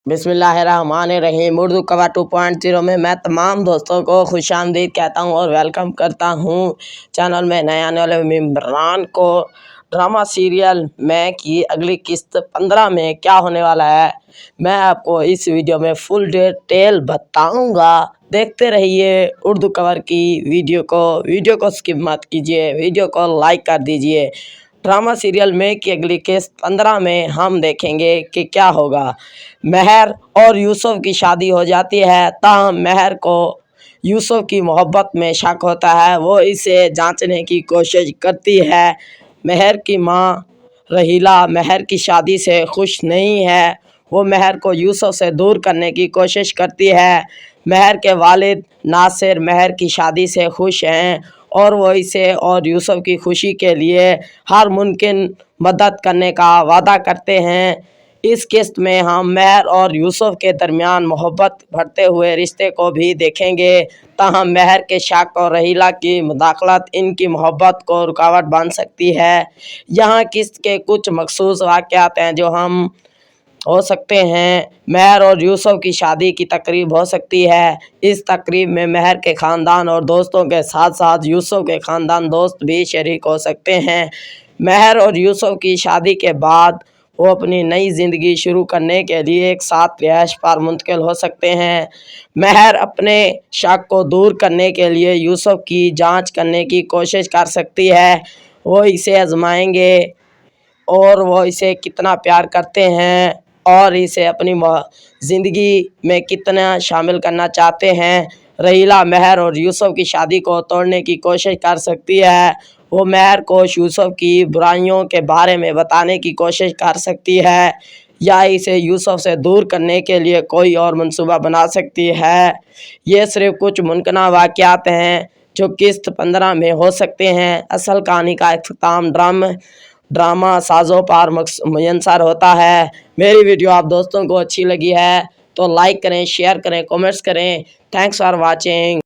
बिस्मिल्लाहिर्रहमानिर्रहीम। उर्दू कवा 2.0 में मैं तमाम दोस्तों को खुश आमदीद कहता हूँ और वेलकम करता हूँ। चैनल में नए आने वाले मेम्बरान को ड्रामा सीरियल मैं की अगली किस्त 15 में क्या होने वाला है मैं आपको इस वीडियो में फुल डिटेल बताऊँगा। देखते रहिए उर्दू कवर की वीडियो को स्किप मत कीजिए, वीडियो को लाइक कर दीजिए। ड्रामा सीरियल में की अगली किस्त 15 में हम देखेंगे कि क्या होगा। महर और यूसुफ की शादी हो जाती है, ताहम महर को यूसुफ की मोहब्बत में शक होता है। वो इसे जांचने की कोशिश करती है। महर की माँ रहीला महर की शादी से खुश नहीं है। वो महर को यूसुफ से दूर करने की कोशिश करती है। महर के वालिद नासिर महर की शादी से खुश हैं और वो इसे और यूसुफ की खुशी के लिए हर मुमकिन मदद करने का वादा करते हैं। इस किस्त में हम महर और यूसुफ के दरमियान मोहब्बत बढ़ते हुए रिश्ते को भी देखेंगे। ताहम महर के शक और रहीला की मुदाखलत इनकी मोहब्बत को रुकावट बन सकती है। यहाँ किस्त के कुछ मखसूस वाक़यात हैं जो हम हो सकते हैं। महर और यूसुफ की शादी की तकरीब हो सकती है। इस तकरीब में महर के ख़ानदान और दोस्तों के साथ साथ यूसुफ के ख़ानदान दोस्त भी शरीक हो सकते हैं। महर और यूसुफ की शादी के बाद वो अपनी नई ज़िंदगी शुरू करने के लिए एक साथ रिहाइश पर मुंतकिल हो सकते हैं। महर अपने शक को दूर करने के लिए यूसुफ की जांच करने की कोशिश कर सकती है। वो इसे आजमाएंगे और वो इसे कितना प्यार करते हैं और इसे अपनी ज़िंदगी में कितना शामिल करना चाहते हैं। रहीला महर और यूसुफ की शादी को तोड़ने की कोशिश कर सकती है। वो महर को यूसुफ की बुराइयों के बारे में बताने की कोशिश कर सकती है या इसे यूसुफ से दूर करने के लिए कोई और मंसूबा बना सकती है। ये सिर्फ कुछ मुमकिन वाक़यात हैं जो किस्त 15 में हो सकते हैं। असल कहानी का इख्तिताम ड्रामा साज़ों पर मुयस्सर होता है। मेरी वीडियो आप दोस्तों को अच्छी लगी है तो लाइक करें, शेयर करें, कमेंट्स करें। Thanks for watching.